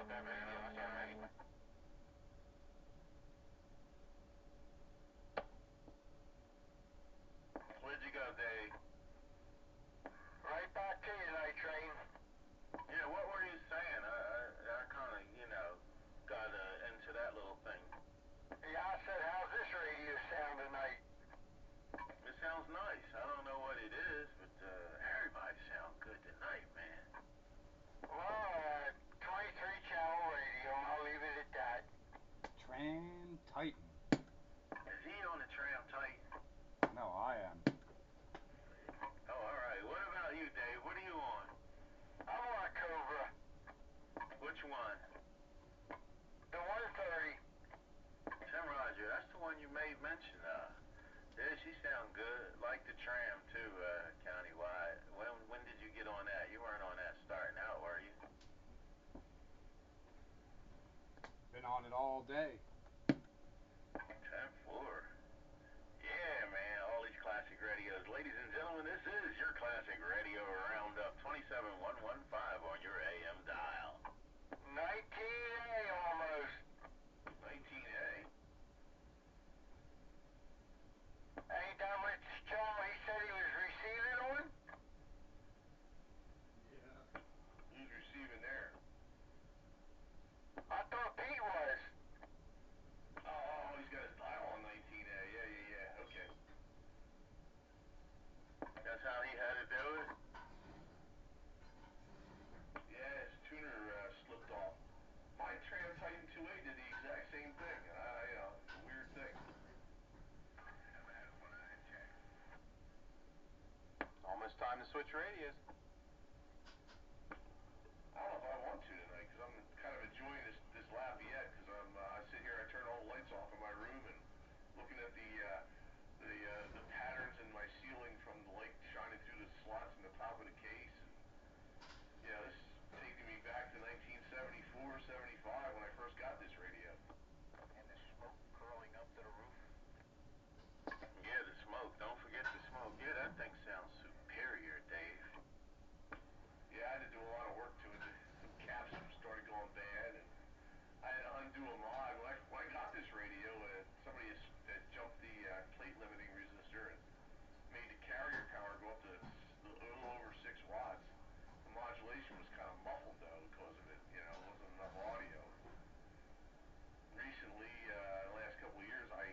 that, man. That's all right. Where'd you go, Dave? Right back to you, Night Train. Yeah, what were you saying? I kind of, got into that little thing. Yeah, I said, how's this radio sound tonight? It sounds nice. I don't know what it is, but everybody sounds good tonight, man. Well, 23 channel radio, I'll leave it at that. Tram Titan. Is he on the Tram Titan? No, I am. Oh, all right. What about you, Dave? What are you on? I'm on a Cobra, Which one? the 130. Tim Roger. That's the one you made mention of. Yeah, she sound good. Like the Tram, too, countywide. When did you get on that? You weren't on that starting out, were you? Been on it all day. 10-4. Yeah, man, all these classic radios. Ladies and gentlemen, this is your classic radio roundup, 27115 on your AM dial. 19A almost. 19A. Ain't that which channel he said he was receiving on? Yeah. Who's receiving there? I thought Pete was. Oh, he's got his dial on 19A. Yeah. Okay. That's how he had to do it? Yeah, his tuner slipped off. My Tram Titan 2A did the exact same thing. It's a weird thing. Almost time to switch radios. I don't know if I want to tonight because I'm kind of enjoying this Lafayette because I sit here, I turn all the lights off in my room and looking at the patterns in my ceiling from the light shining through the slots in the top of the case. And, this is taking me back to 1974, 75 when I first got this radio. And the smoke curling up to the roof. Yeah, the smoke. Don't forget the smoke. Yeah, that thing sounds superior, Dave. Yeah, I had to do a lot of work to it. The caps started going bad, and I had to undo a mod. When I got this radio, somebody had jumped the plate limiting resistor and made the carrier power go up to a little over 6 watts. The modulation was kind of muffled, though, because of it. It wasn't enough audio. Recently, the last couple of years, I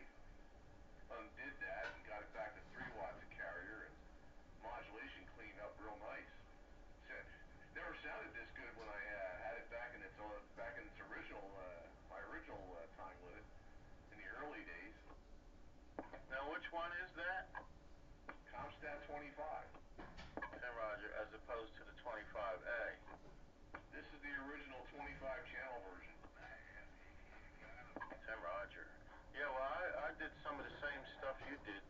undid that and got it back to 3 watts of carrier, and modulation cleaned up real nice. Never sounded this good when I had it back in its original my original time with it in the early days. Now, which one is that? Comstat 25. Hey, Roger, as opposed to the 25A. This is the original 25 channel version. Tim Roger. Yeah, well, I did some of the same stuff you did.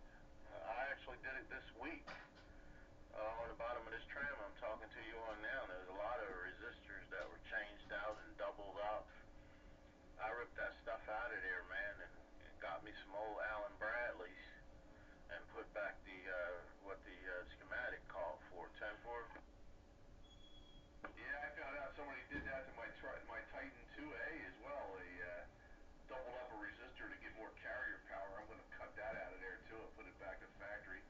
I actually did it this week. On the bottom of this tram I'm talking to you on now, there's a lot of resistors that were changed out and doubled up. I ripped that stuff out of there, man, and got me some old Allen Bradleys and put back what the schematic called for, 10-4. Yeah, I found out somebody did that to my Titan 2A as well. They doubled up a resistor to get more carrier power. I'm going to cut that out of there too and put it back to factory.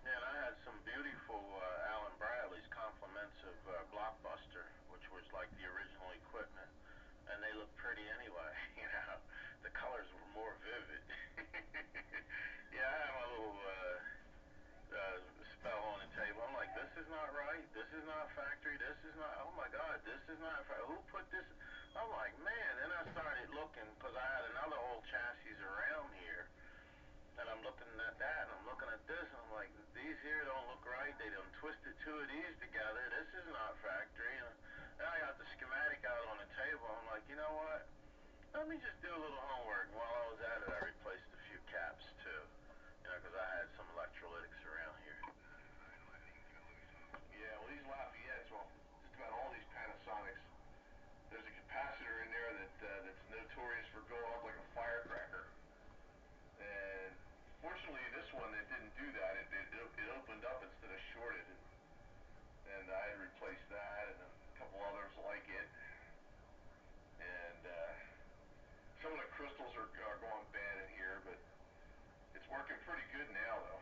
Yeah, and I had some beautiful Allen Bradley's compliments of Blockbuster, which was like the original equipment, and they looked pretty anyway. The colors were more vivid. Yeah, I had my little spell on the table. I'm like, this is not right. This is not factory. This is not. Oh my God, this is not. Who put this? I'm like, man. Then I started looking because I had another old chassis around here. And I'm looking at that, and I'm looking at this, and I'm like, these here don't look right. They done twisted 2 of these together. This is not factory. And then I got the schematic out on the table. I'm like, you know what? Let me just do a little homework. And while I was at it, I replaced a few caps, too. Because I had some electrolytics around here. Yeah, well, these Lafayettes, well, just about all these Panasonics, there's a capacitor in there that's notorious for going up like a firecracker. And fortunately, this one, it didn't do that. It opened up instead of shorted, and I had replaced that and a couple others like it. working pretty good now, though,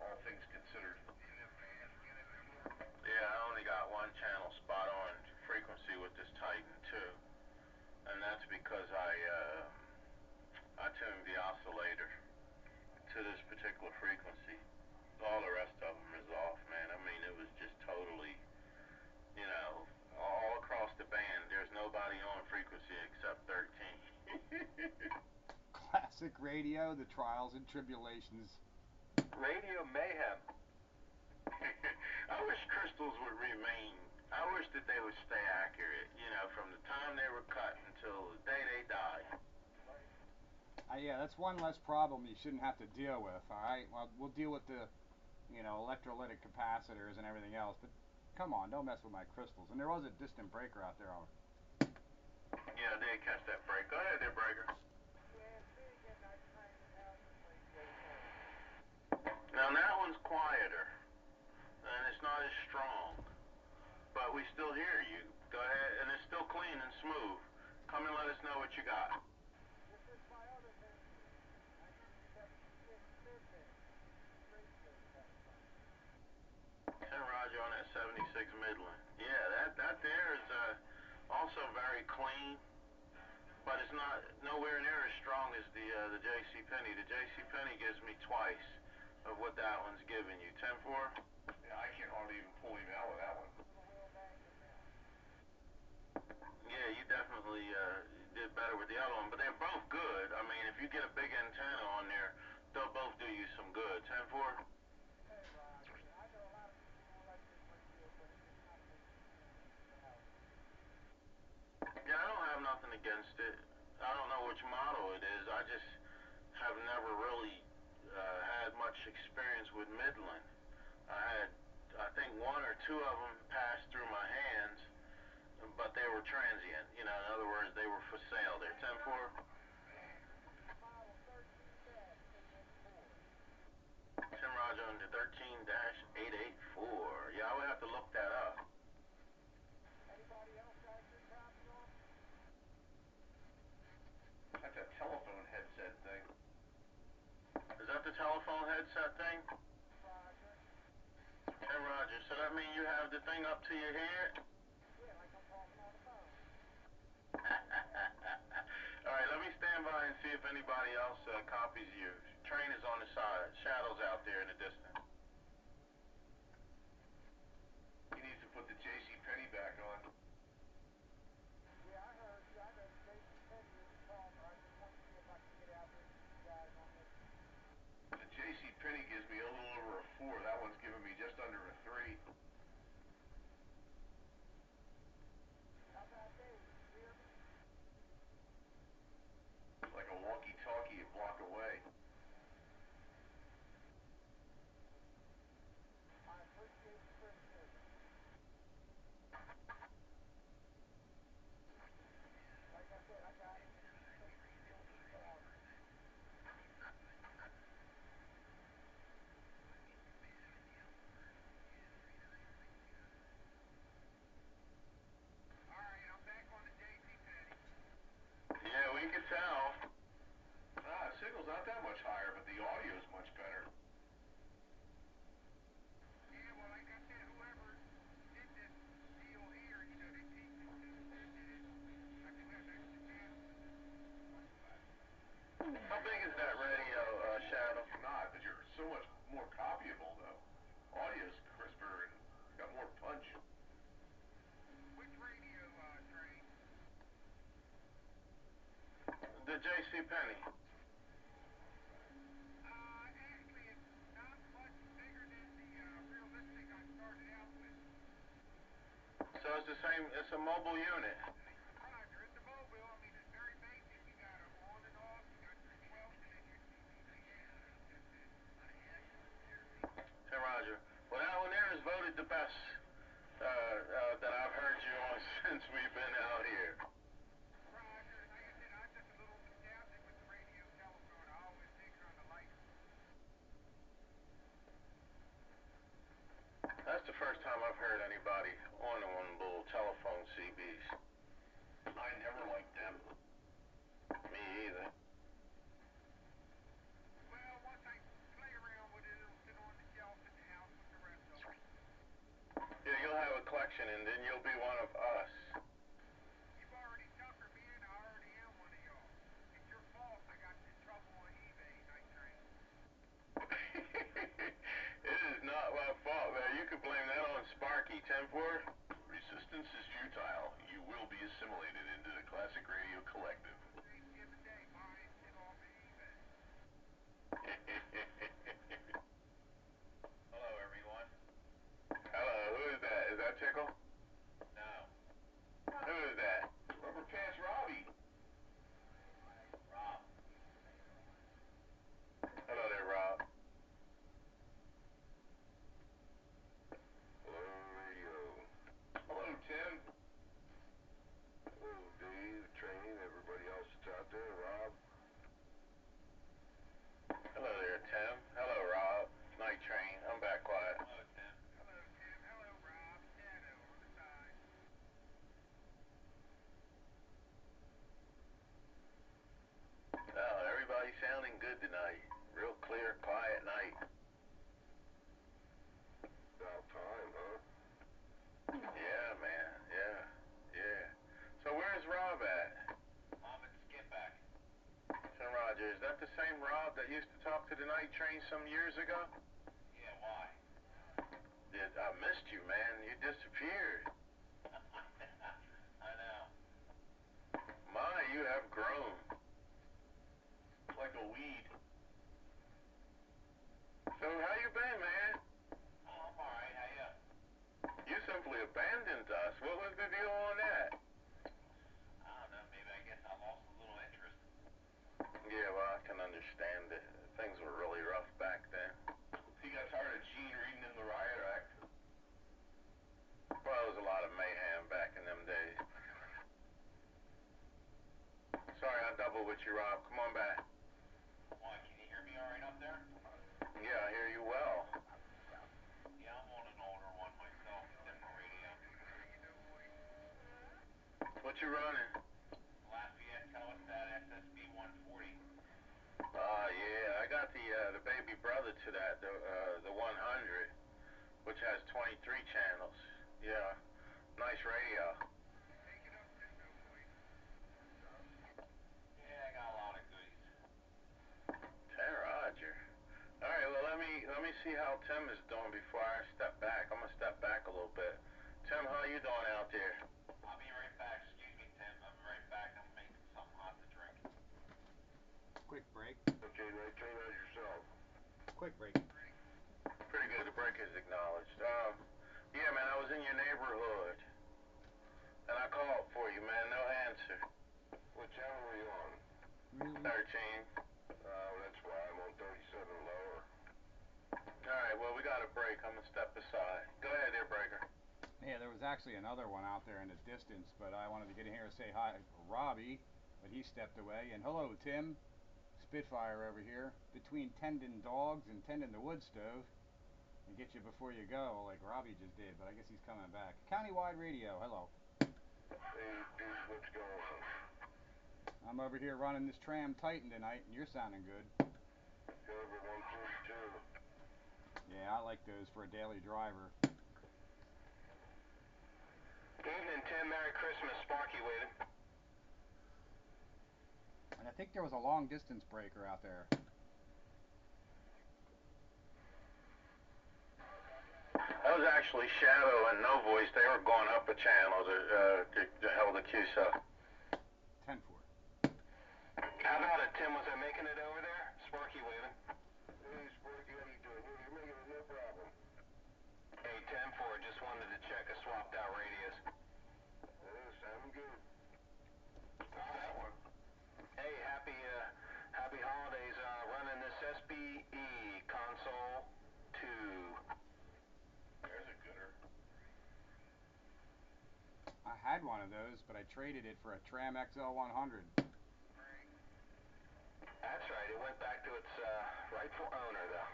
all things considered. Yeah, I only got one channel spot on frequency with this Titan too, and that's because I tuned the oscillator to this particular frequency. All the rest of them is off, man. I mean, it was just totally, you know, all across the band. There's nobody on frequency except 13. Classic radio, the trials and tribulations. Radio mayhem. I wish crystals would remain. I wish that they would stay accurate, you know, from the time they were cut until the day they died. Yeah, that's one less problem you shouldn't have to deal with. All right, well, we'll deal with the, electrolytic capacitors and everything else. But come on, don't mess with my crystals. And there was a distant breaker out there. Yeah, I did catch that break. Go ahead there, breaker. Now that one's quieter, and it's not as strong, but we still hear you. Go ahead, and it's still clean and smooth. Come and let us know what you got. Roger on that 76 Midland. Yeah, that there is also very clean, but it's nowhere near as strong as the JC Penney. The JC Penney gives me twice of what that one's giving you. 10-4? Yeah, I can't hardly even pull him out with that one. Yeah, you definitely did better with the other one, but they're both good. I mean, if you get a big antenna on there, they'll both do you some good. 10-4? Yeah, I don't have nothing against it. I don't know which model it is. I just have never really had much experience with Midland. I think one or two of them passed through my hands, but they were transient. You know, in other words, they were for sale. They're 10-4. Tim Roger on the 13-884. Yeah, I would have to look that up. That's a telephone headset thing. Is that the telephone headset thing? Hey, Roger, so that mean you have the thing up to your head? All right, let me stand by and see if anybody else copies you. Train is on the side. Shadow's out there in the distance. He needs to put the JC Penney back on. The JC Penney gives me a little over a 4. That one's giving me just under a 3. Like a walkie-talkie a block away. Yeah, we can tell. The signal's not that much higher, but the audio's much better. How big is that radio, Shadow? It's not, but you're so much more copyable, though. Audio's crisper and got more punch. The JC Penney. So it's the same, it's a mobile unit. Hey, Roger. Well, that one there is voted the best that I've heard you on since we've been out here. That's the first time I've heard anybody on one little telephone CBs. I never liked them. Me either. station, and then you'll be one of us. You've already tuckered me in. I already am one of y'all. It's your fault I got in trouble on eBay, Night Train. It is not my fault, man. You could blame that on Sparky, 10-4. Resistance is futile. You will be assimilated into the Classic Radio Collective. Today's the other day buying shit off of eBay. Hello, everyone. Hello, who is that? Is that Tickle? No. Who is that? Rubber Pants Robbie. Rob. Hello there, Rob. Hello, radio. Hello, Tim. Hello, Dave, Train, everybody else that's out there, Rob. Hello there, Tim. Hello, Rob. Night Train. I'm back quiet. Hello, Tim. Hello, Tim. Hello, Rob. Shadow on the side. Oh, everybody's sounding good tonight. Real clear, quiet night. About time, huh? Yeah, man. Yeah. Yeah. So where's Rob at? I'm at Skipback. So Roger, is that the same Rob that used to talk to the night train some years ago? Yeah, why? I missed you, man. You disappeared. I know. My, you have grown. Like a weed. So how you been, man? Oh, I'm alright. How you? You simply abandoned us. What was the deal on that? I don't know. Maybe I guess I lost a little interest. Yeah, well, I can understand it. Things were really rough back then. He got tired of Gene reading him the riot act. Well, there was a lot of mayhem back in them days. Sorry, I doubled with you, Rob. Come on back. Why? Can you hear me alright up there? Yeah, I hear you well. Yeah, I'm on an older one myself. Different radio. What you running? Lafayette Telestat SSB 140. Yeah, I got the baby brother to that, the 100, which has 23 channels. Yeah, nice radio. Take it up, Techno Boy. Yeah, I got a lot of goodies. Roger. All right, well let me see how Tim is doing before I step back. I'm gonna step back a little bit. Tim, how you doing out there? I'll be right back. Excuse me, Tim. I'm right back. I'm making something hot to drink. Quick break. Okay, Night Train, how's yourself? Quick break. Pretty good. The break is acknowledged. Yeah, man, I was in your neighborhood, and I called for you, man. No answer. What channel were you on? Really? 13. That's why I'm on 37 lower. All right, well, we got a break. I'm gonna step aside. Go ahead there, Breaker. Yeah, there was actually another one out there in the distance, but I wanted to get in here and say hi to Robbie, but he stepped away. And hello, Tim. Spitfire over here. Between tending dogs and tending the wood stove, and get you before you go, like Robbie just did, but I guess he's coming back. Countywide Radio, hello. Hey, dude, what's going on? I'm over here running this Tram Titan tonight, and you're sounding good. Silver 142. Yeah, I like those for a daily driver. Evening, Tim. Merry Christmas. Sparky waving. And I think there was a long distance breaker out there. That was actually Shadow and No Voice. They were going up a channel to hold the QSO. 10-4. How about it, Tim? Was I making it over there? Sparky waving. Hey, Sparky, how you doing? Yeah, you're making it, no problem. Hey, 10-4. Just wanted to check a swapped out radios. Sounding good. All right. Hey, happy holidays. Running this SBE console 2. There's a gooder. I had one of those, but I traded it for a Tram XL 100. That's right. It went back to its rightful owner, though.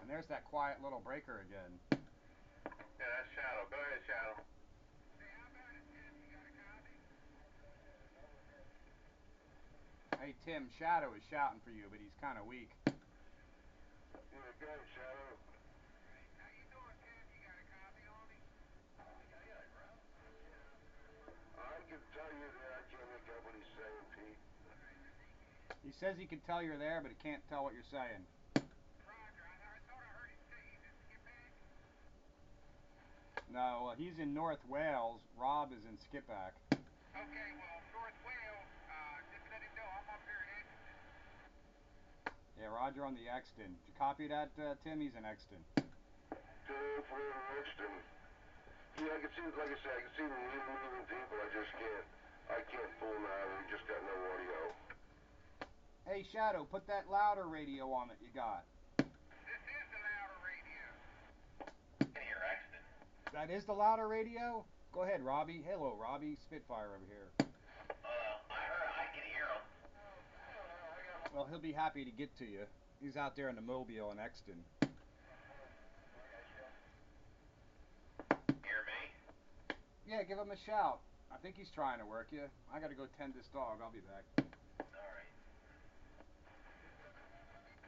And there's that quiet little breaker again. Yeah, that's Shadow. Go ahead, Shadow. Hey, how about it, Tim? You got a copy? Hey, Tim, Shadow is shouting for you, but he's kind of weak. Yeah, go ahead, Shadow. How you doing, Tim? You got a copy on can tell you that I can't make out what he's saying, Pete. He says he can tell you're there, but he can't tell what you're saying. Roger, I thought I heard him say he's in Skippack. No, he's in North Wales. Rob is in Skippack. Okay, well, North Wales, just let him know I'm up here in Exton. Yeah, Roger on the Exton. Did you copy that, Tim? He's in Exton. For Exton. Yeah, I can see, like I said, I can see the moving people. I can't pull them out. We just got no audio. Hey, Shadow, put that louder radio on that you got. This is the louder radio. Can hear Exton. That is the louder radio? Go ahead, Robbie. Hello, Robbie. Spitfire over here. I can hear him. Well, he'll be happy to get to you. He's out there in the Mobile in Exton. Hear me? Yeah, give him a shout. I think he's trying to work you. I gotta go tend this dog. I'll be back. All right.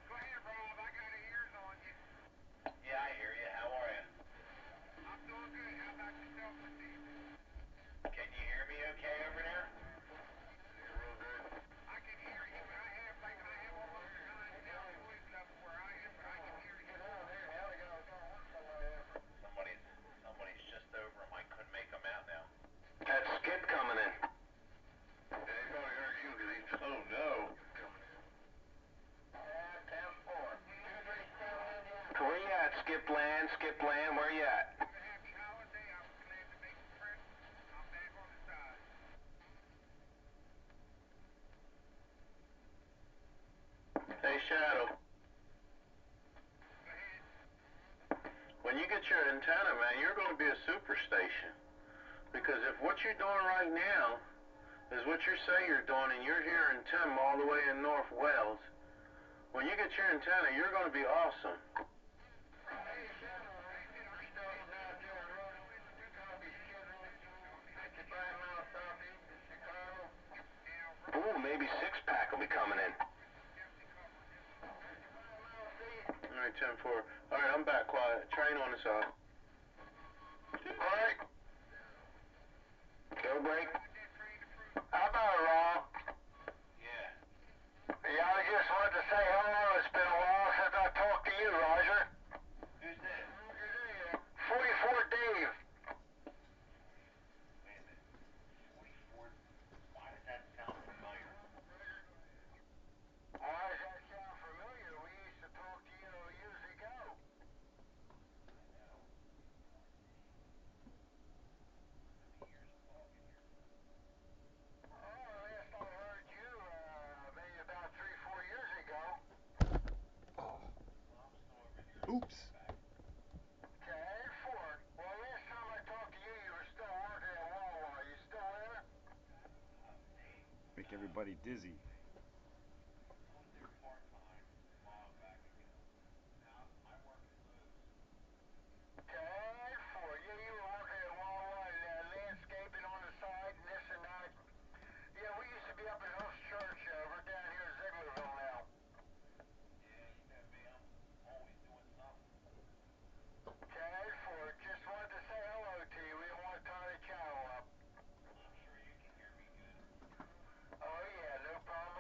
Go ahead, Rob. I got ears on you. Yeah, I hear you. How are you? I'm doing good. How about yourself this evening? Can you hear me okay over there? Real good. I can hear you, but I have almost a nine noise level where I am, but I can hear you. Somebody's just over him. I couldn't make him out now. That's Skip coming in. Yeah, he probably heard you because he's Oh no. coming in. Where you at, Skip Land? Skip Land, where you at? Have a happy holiday. I was glad to make the trip. I'm back on the side. Hey, Shadow. Go ahead. When you get your antenna, man, you're going to be a superstation. Because if what you're doing right now is what you say you're doing, and you're hearing Tim all the way in North Wales, when you get your antenna, you're going to be awesome. Ooh, maybe six-pack will be coming in. All right, 10-4. All right, I'm back quiet. Train on the side. Break. Go break. How about it, Rob? Yeah. Yeah, I just wanted to say hello. It's been a while since I talked to you, Roger. Who's this? 44 Dave. Wait a minute. 44. Why does that sound familiar? Why does that sound familiar? We used to talk to you years ago. I know. How many years of talking here? Oh, last I heard you, maybe about 3-4 years ago. Well, I'm still over here in Oops. Skippack. Okay, Ford. Well, last time I talked to you, you were still working at Wawa. You still there? Hey, Make everybody dizzy. I was there part-time a while back ago. Now I work at Lowe's. Okay, Ford. Yeah, you were working at Wawa and landscaping on the side and this and that. Yeah, we used to be up in Host Church. We're down here in Zieglerville now. Yeah, you know me. I'm always doing something. Okay, Ford. Just wanted to say hello to you. We didn't want to tie the channel up. I'm sure you can hear me good. Oh, yeah, no problem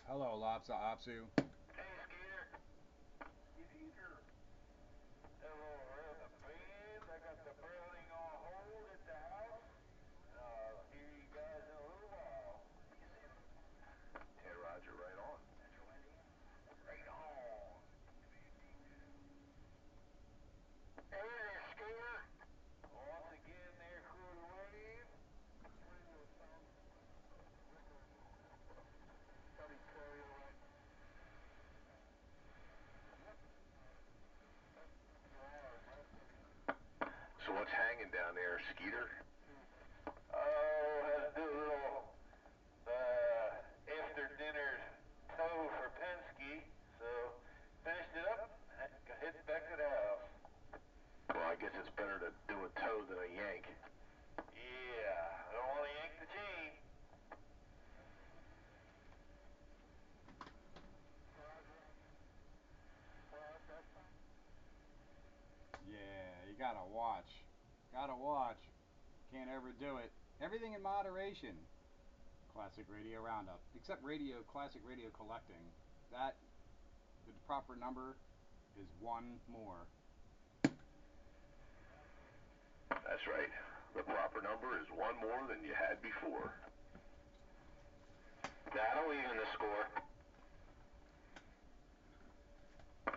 Hello, Lopsa Opsu. Hey, Skeeter. Skeeter. Hello, the fans. I got the Browning on hold at the house. I'll hear you guys in a little while. Hey, Roger, right on. Right on. Hey there, Skeeter. Once again there, Crude Wave. So what's hanging down there, Skeeter? Oh, had to do a little after dinner tow for Penske, so finished it up, hit back to the house. Well, I guess it's better to do a tow than a yank. Yeah, I don't want to yank the chain. Yeah, you gotta watch. Gotta watch. Can't ever do it. Everything in moderation. Classic Radio Roundup. Except classic radio collecting. That, the proper number is one more. That's right. The proper number is one more than you had before. That'll even the score.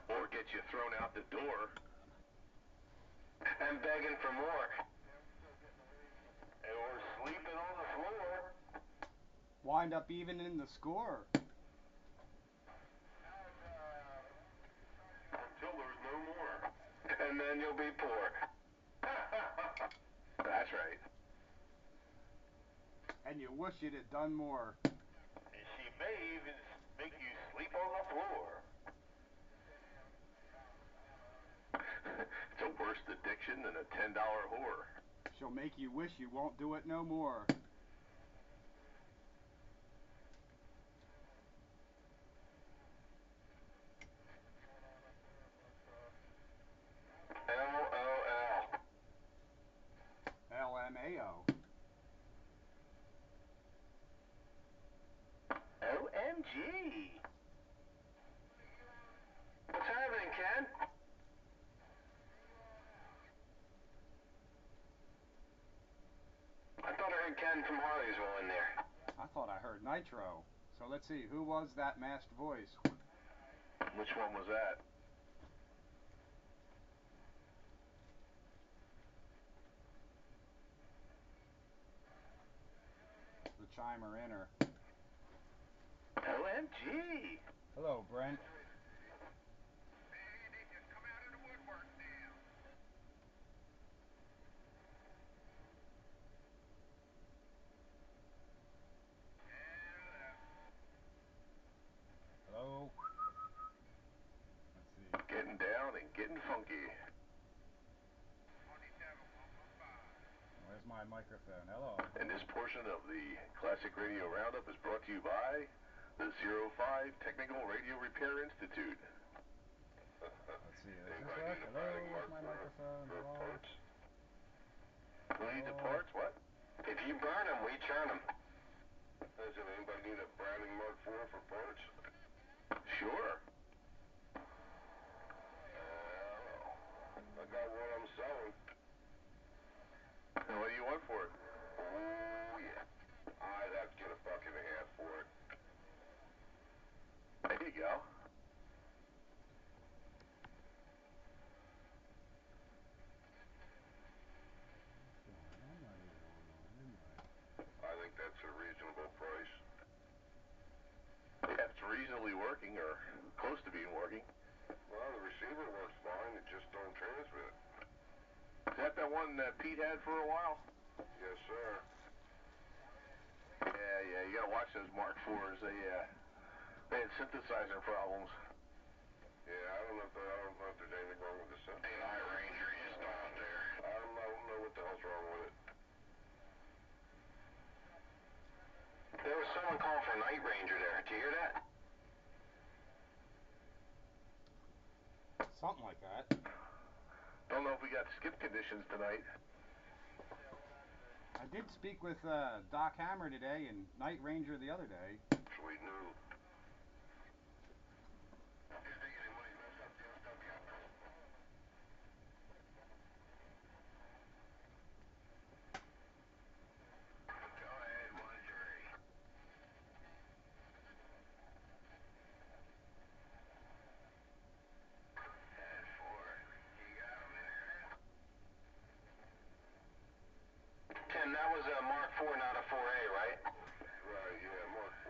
Or get you thrown out the door. And begging for more. Or sleeping on the floor. Wind up even in the score. Until there's no more. And then you'll be poor. That's right. And you wish you'd have done more. And she may even make you sleep on the floor. It's a worse addiction than a $10 whore. She'll make you wish you won't do it no more. LOL. LMAO. OMG. What's happening, Ken? I thought I heard Ken from Harleysville in there. I thought I heard Nitro. So let's see, who was that masked voice? Which one was that? The chimer inner. OMG. Hello, Brent. Man, they just come out of the woodwork now. Hello. Let's see. Getting down and getting funky. 27115. Where's my microphone? Hello. And this portion of the Classic Radio Roundup is brought to you by the 05 Technical Radio Repair Institute. Let's see. Does this work? Hello. Where's my microphone? Hello. Who needs the parts? What? If you burn them, we churn them. Does anybody need a Browning Mark IV for parts? Sure. I got one I'm selling. And what do you want for it? Oh, yeah. I'd have to get $1.50 for it. There you go. I think that's a reasonable price. Yeah, it's reasonably working or close to being working. Well, the receiver works fine, it just don't transmit. Is that the one that Pete had for a while? Yes, sir. Yeah, you gotta watch those Mark IVs. They had synthesizer problems. Yeah, I don't know if there's anything wrong with the synth. Hey, Night Ranger, you stop there. I don't know what the hell's wrong with it. There was someone calling for Night Ranger there. Did you hear that? Something like that. Don't know if we got skip conditions tonight. I did speak with Doc Hammer today and Night Ranger the other day. Sweet new. You think any money messed up the SWR? Go ahead, 1-3. 10-4. You got him in there? Tim, that was a Mark IV, not a 4A, right? Right, yeah, Mark IV.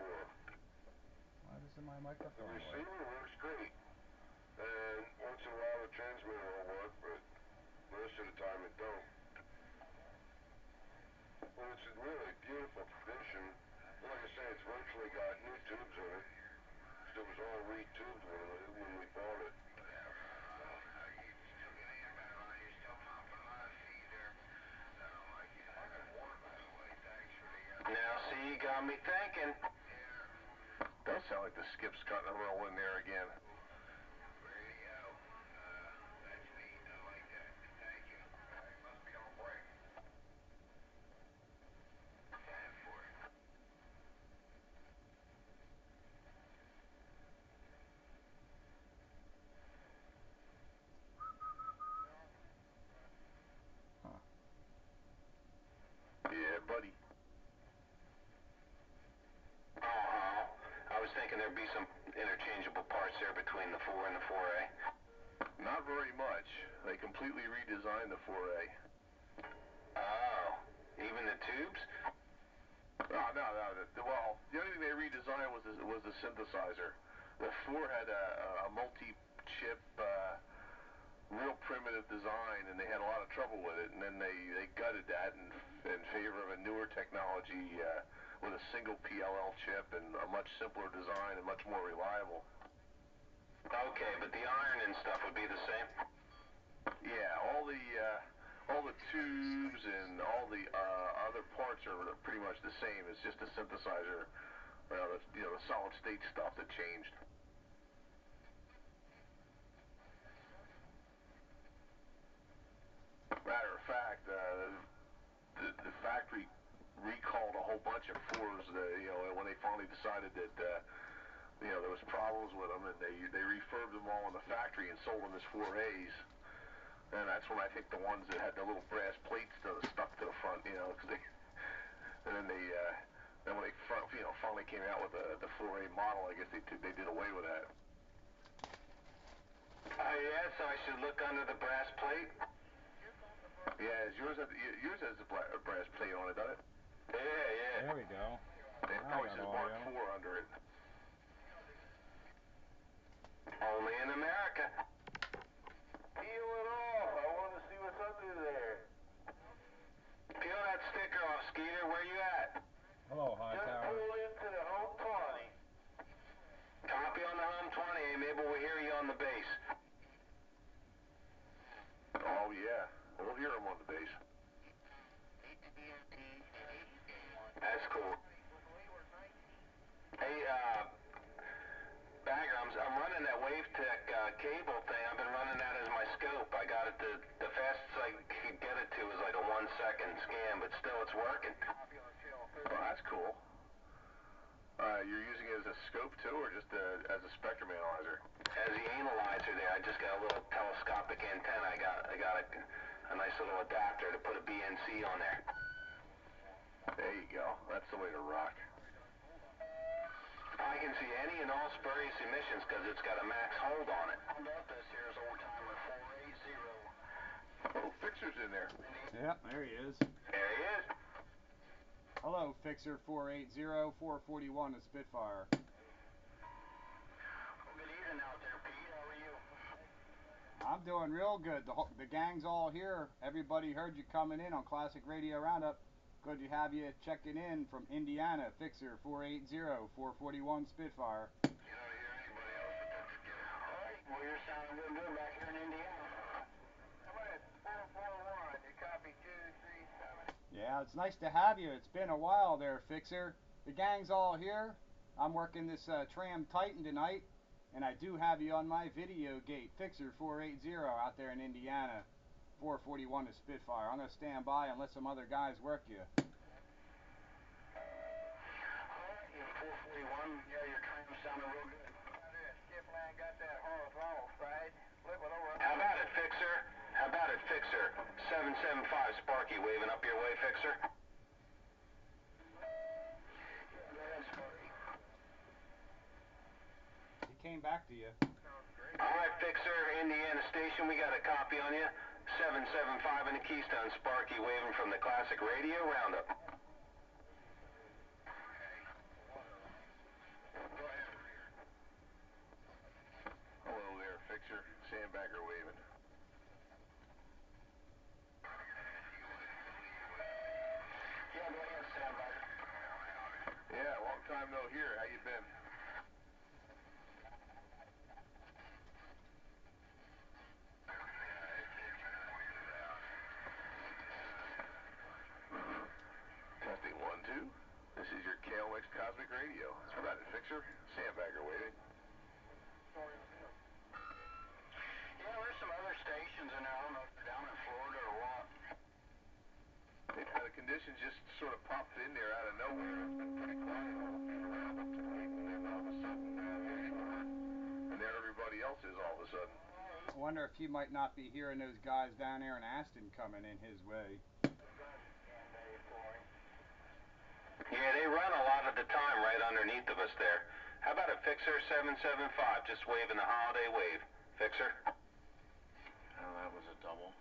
Why doesn't my The microphone work? receiver works great. And once in a while the transmitter will work, but most of the time it don't. Well, it's in really beautiful condition. Like I say, it's virtually got new tubes in it. It was all re-tubed when we bought it. Now, see, you got me thinking. Does sound like the skip's cutting a roll in there again. That's neat. I like that. Thank you. Must be on break. 10-4. Huh. Yeah, buddy. I was thinking there'd be some interchangeable parts there between the 4 and the 4A. Not very much. They completely redesigned the 4A. Oh, even the tubes? No. Well, the only thing they redesigned was the synthesizer. The 4 had a multi-chip, real primitive design, and they had a lot of trouble with it. And then they gutted that in favor of a newer technology with a single PLL chip and a much simpler design and much more reliable. Okay, but the iron and stuff would be the same? Yeah, all the tubes and all the other parts are pretty much the same. It's just the synthesizer, the solid state stuff that changed. Matter of fact, the factory recalled a whole bunch of 4s. When they finally decided that there was problems with them, and they refurbed them all in the factory and sold them as 4As. And that's when I think the ones that had the little brass plates stuck to the front, because and then when they finally came out with the 4A model, I guess they did away with that. Yeah, so I should look under the brass plate? Yeah, yours has a brass plate on it, doesn't it? Yeah. There we go. It I probably got says audio. Mark IV under it. Only in America. Peel it off. I want to see what's under there. Peel that sticker off, Skeeter. Where you at? Hello, Just Hightower. pulled into the home 20. Copy on the home 20. Maybe we'll hear you on the base. Oh yeah, we'll hear them on the base. That's cool. Hey, Bagger, I'm running that WaveTech cable thing. I've been running that as my scope. I got it the fastest I could get it to is like a 1-second scan, but still it's working. Well, that's cool. You're using it as a scope too, or just as a spectrum analyzer? As the analyzer there, I just got a little telescopic antenna. I got a nice little adapter to put a BNC on there. There you go. That's the way to rock. I can see any and all spurious emissions because it's got a max hold on it. This here's old-timer 480. Oh, Fixer's in there. Yep, there he is. There he is. Hello, Fixer 480, 441 to Spitfire. Well, good evening out there, Pete. How are you? I'm doing real good. The gang's all here. Everybody heard you coming in on Classic Radio Roundup. Good to have you checking in from Indiana. Fixer 480, 441 Spitfire. You don't hear anybody else but that skip. All right. Well, you're sounding real good back here in Indiana. How about 441? You copy 237? Yeah, it's nice to have you. It's been a while there, Fixer. The gang's all here. I'm working this Tram Titan tonight, and I do have you on my video gate. Fixer 480 out there in Indiana. 441 to Spitfire. I'm going to stand by and let some other guys work you. All right, 441. Yeah, your tram's sounding real good. How this? Skipland got that How about it, Fixer? How about it, Fixer? 775 Sparky waving up your way, Fixer. He came back to you. All right, Fixer, Indiana Station, we got a copy on you. 775 in the Keystone, Sparky waving from the Classic Radio Roundup. Hello there, Fixer. Sandbagger waving. Yeah, go ahead, Sandbagger. Yeah, long time no hear. How you been? Testing 1, 2. This is your KLX Cosmic Radio. How about it, Fixer? Sandbagger waving. Yeah, there's some other stations in there. I don't know if they're down in Florida or what. The conditions just sort of popped in there out of nowhere. It's been pretty quiet all around up to date, and then all of a sudden, and there everybody else is all of a sudden. I wonder if he might not be hearing those guys down there in Aston coming in his way. Yeah, they run a lot of the time right underneath of us there. How about it, Fixer 775, just waving the holiday wave. Fixer? Oh, that was a double.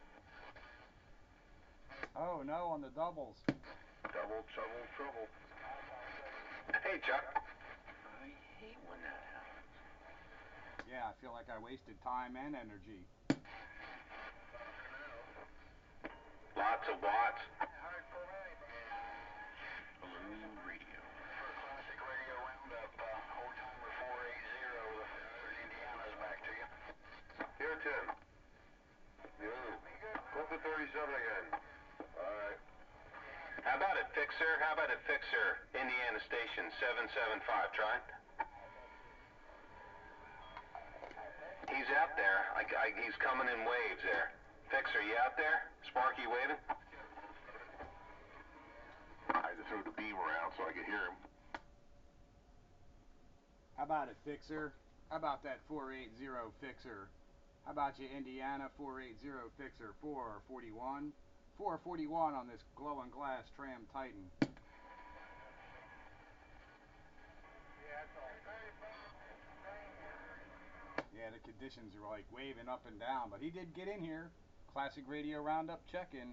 Oh no, on the doubles. Double, trouble. Hey, Chuck. I hate when that happens. Yeah, I feel like I wasted time and energy. Lots of watts. Blue Radio. For Classic Radio Roundup, old timer 480, Indiana's back to you. Here, Tim. You. Go up to 37 again. All right. How about it, Fixer? How about it, Fixer? Indiana Station 775, try. He's out there. He's coming in waves there. Fixer, you out there? Sparky waving? I had to throw the beam around so I could hear him. How about it, Fixer? How about that 480 Fixer? How about you, Indiana 480 Fixer 441? 441 on this glowing glass Tram Titan. Yeah, the conditions are like waving up and down, but he did get in here. Classic Radio Roundup check-in.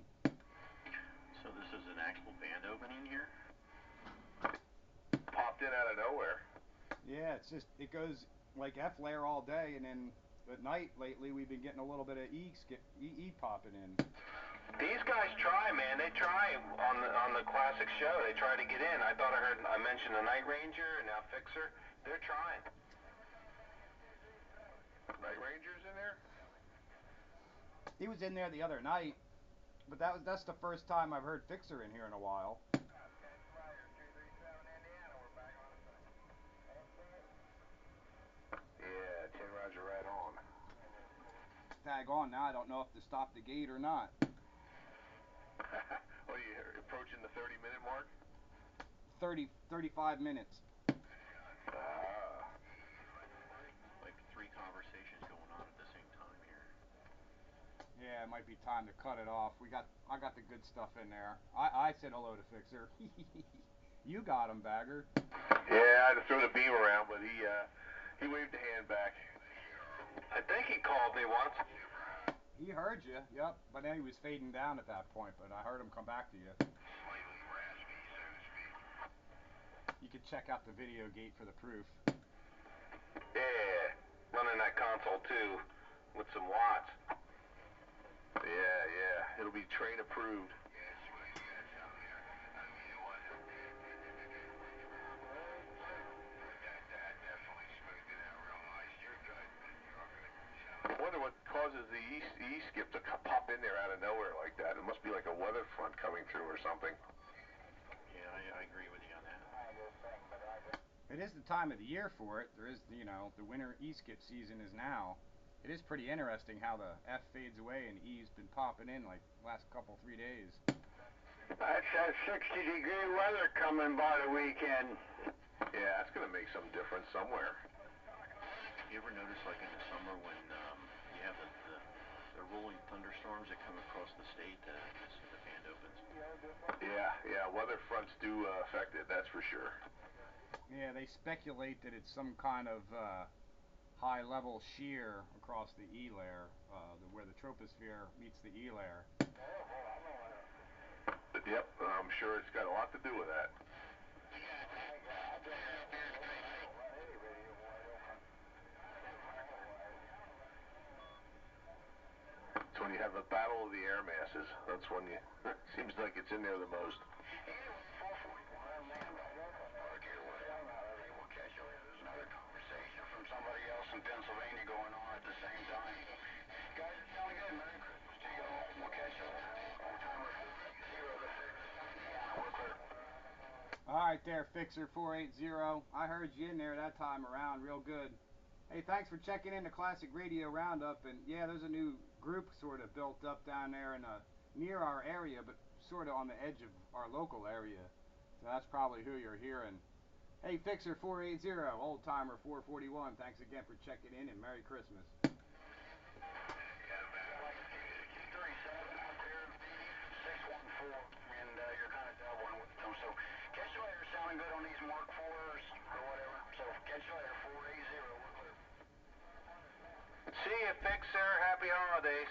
So this is an actual band opening here? Popped in out of nowhere. Yeah, it's just, it goes like F-layer all day, and then at night lately we've been getting a little bit of E popping in. These guys try, man. They try on the classic show. They try to get in. I thought I mentioned the Night Ranger and now Fixer. They're trying. Night Ranger's in there? He was in there the other night, but that's the first time I've heard Fixer in here in a while. Yeah, 10 Roger, right on. Tag on now. I don't know if to stop the gate or not. Oh, you're approaching the 30-minute mark? 35 minutes. Like 3 conversations going on at the same time here. Yeah, it might be time to cut it off. I got the good stuff in there. I said hello to Fixer. You got him, Bagger. Yeah, I had to throw the beam around, but he waved a hand back. I think he called me once. He heard you, yep, but then he was fading down at that point, but I heard him come back to you. Slightly raspy, so to speak. You can check out the video gate for the proof. Yeah, running that console too, with some watts. Yeah, it'll be train approved. I wonder what causes the E-skip to pop in there out of nowhere like that. It must be like a weather front coming through or something. Yeah, I agree with you on that. It is the time of the year for it. There is, the winter E-skip season is now. It is pretty interesting how the F fades away and E's been popping in like last 3 days. That's that 60-degree weather coming by the weekend. Yeah, that's going to make some difference somewhere. You ever notice, like in the summer, when you have the rolling thunderstorms that come across the state as the band opens? Yeah, weather fronts do affect it, that's for sure. Yeah, they speculate that it's some kind of high-level shear across the E layer, where the troposphere meets the E layer. Yep, I'm sure it's got a lot to do with that. It's when you have the battle of the air masses. That's when you, seems like it's in there the most. From somebody else in Pennsylvania going on at the same time. Guys, it sounded good. Merry Christmas to you all. We'll catch you later. Old timer 480 to fix. Yeah, we're clear. All right there, Fixer 480. I heard you in there that time around real good. Hey, thanks for checking in the Classic Radio Roundup. And yeah, there's a new group sort of built up down there in near our area, but sort of on the edge of our local area. So that's probably who you're hearing. Hey, Fixer 480, Old Timer 441. Thanks again for checking in, and Merry Christmas. Yeah, man. Like 37 out there in Phoenix, 614, and you're kind of doubling with them. So catch you later. Sounding good on these Mark 4s or whatever. So catch you later. 480. We're clear. See you, Fixer. Happy holidays.